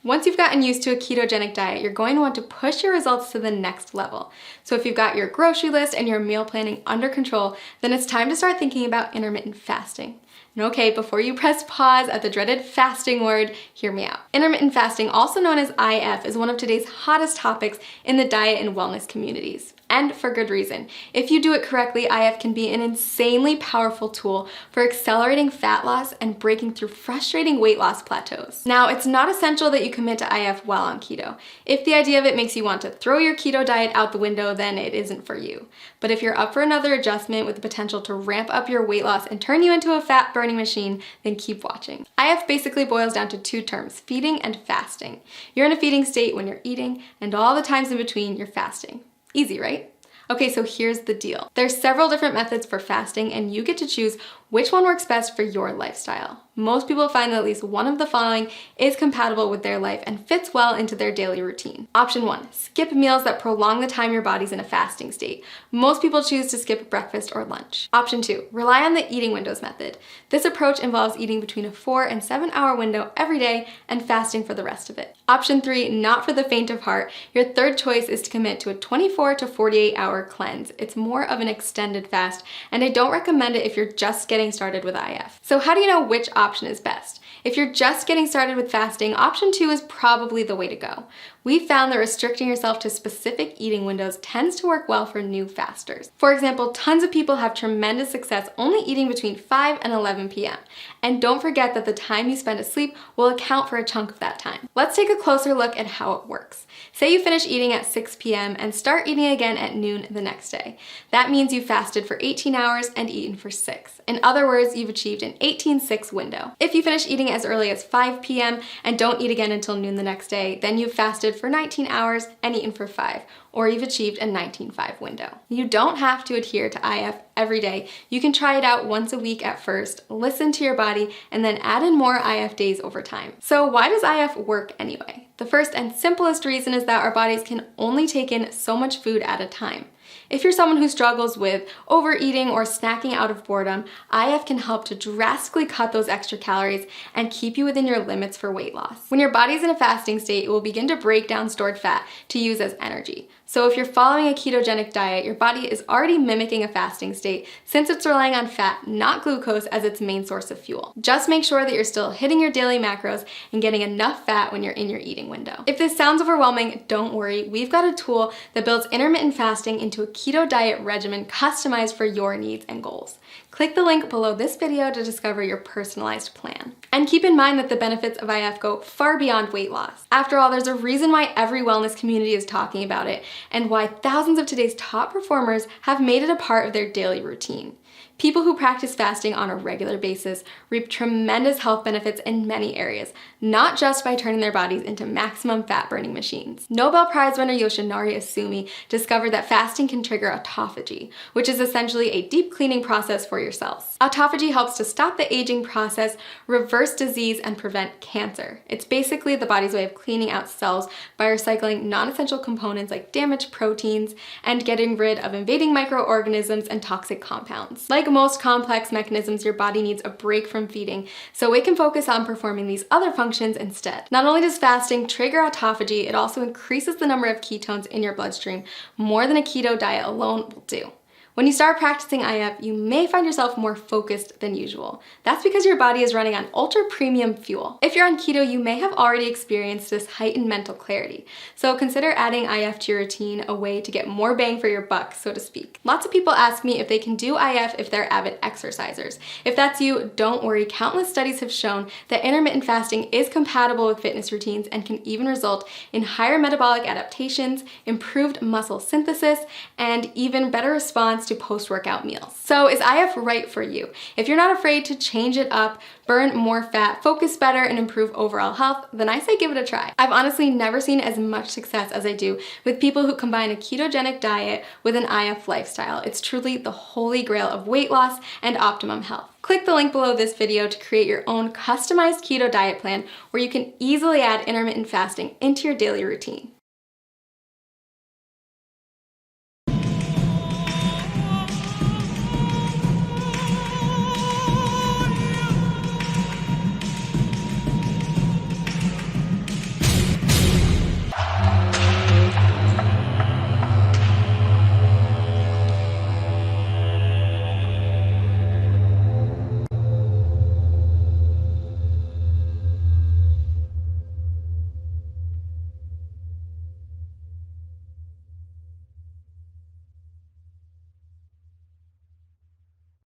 Once you've gotten used to a ketogenic diet, you're going to want to push your results to the next level. So if you've got your grocery list and your meal planning under control, then it's time to start thinking about intermittent fasting. And okay, before you press pause at the dreaded fasting word, hear me out. Intermittent fasting, also known as IF, is one of today's hottest topics in the diet and wellness communities. And for good reason. If you do it correctly, IF can be an insanely powerful tool for accelerating fat loss and breaking through frustrating weight loss plateaus. Now, it's not essential that you commit to IF while on keto. If the idea of it makes you want to throw your keto diet out the window, then it isn't for you. But if you're up for another adjustment with the potential to ramp up your weight loss and turn you into a fat burning machine, then keep watching. IF basically boils down to two terms, feeding and fasting. You're in a feeding state when you're eating, and all the times in between you're fasting. Easy, right? Okay, so here's the deal. There's several different methods for fasting, and you get to choose which one works best for your lifestyle. Most people find that at least one of the following is compatible with their life and fits well into their daily routine. Option 1, skip meals that prolong the time your body's in a fasting state. Most people choose to skip breakfast or lunch. Option 2, rely on the eating windows method. This approach involves eating between a 4 and 7 hour window every day and fasting for the rest of it. Option 3, not for the faint of heart. Your third choice is to commit to a 24 to 48 hour cleanse. It's more of an extended fast, and I don't recommend it if you're just getting started with IF. So how do you know which option is best? If you're just getting started with fasting, option 2 is probably the way to go. We found that restricting yourself to specific eating windows tends to work well for new fasters. For example, tons of people have tremendous success only eating between 5 and 11 p.m. And don't forget that the time you spend asleep will account for a chunk of that time. Let's take a closer look at how it works. Say you finish eating at 6 p.m. and start eating again at noon the next day. That means you fasted for 18 hours and eaten for 6. In other words, you've achieved an 18-6 window. If you finish eating as early as 5 p.m. and don't eat again until noon the next day, then you've fasted for 19 hours and eaten for 5, or you've achieved a 19-5 window. You don't have to adhere to IF every day. You can try it out once a week at first, listen to your body, and then add in more IF days over time. So why does IF work anyway? The first and simplest reason is that our bodies can only take in so much food at a time. If you're someone who struggles with overeating or snacking out of boredom, IF can help to drastically cut those extra calories and keep you within your limits for weight loss. When your body's in a fasting state, it will begin to break down stored fat to use as energy. So if you're following a ketogenic diet, your body is already mimicking a fasting state since it's relying on fat, not glucose, as its main source of fuel. Just make sure that you're still hitting your daily macros and getting enough fat when you're in your eating window. If this sounds overwhelming, don't worry. We've got a tool that builds intermittent fasting into a keto diet regimen customized for your needs and goals. Click the link below this video to discover your personalized plan. And keep in mind that the benefits of IF go far beyond weight loss. After all, there's a reason why every wellness community is talking about it, and why thousands of today's top performers have made it a part of their daily routine. People who practice fasting on a regular basis reap tremendous health benefits in many areas, not just by turning their bodies into maximum fat-burning machines. Nobel Prize winner Yoshinari Asumi discovered that fasting can trigger autophagy, which is essentially a deep cleaning process for your cells. Autophagy helps to stop the aging process, reverse disease, and prevent cancer. It's basically the body's way of cleaning out cells by recycling non-essential components like damaged proteins and getting rid of invading microorganisms and toxic compounds. Like most complex mechanisms, your body needs a break from feeding, so it can focus on performing these other functions instead. Not only does fasting trigger autophagy, it also increases the number of ketones in your bloodstream more than a keto diet alone will do. When you start practicing IF, you may find yourself more focused than usual. That's because your body is running on ultra premium fuel. If you're on keto, you may have already experienced this heightened mental clarity. So consider adding IF to your routine, a way to get more bang for your buck, so to speak. Lots of people ask me if they can do IF if they're avid exercisers. If that's you, don't worry. Countless studies have shown that intermittent fasting is compatible with fitness routines and can even result in higher metabolic adaptations, improved muscle synthesis, and even better response to post-workout meals. So is IF right for you? If you're not afraid to change it up, burn more fat, focus better, and improve overall health, then I say give it a try. I've honestly never seen as much success as I do with people who combine a ketogenic diet with an IF lifestyle. It's truly the holy grail of weight loss and optimum health. Click the link below this video to create your own customized keto diet plan where you can easily add intermittent fasting into your daily routine.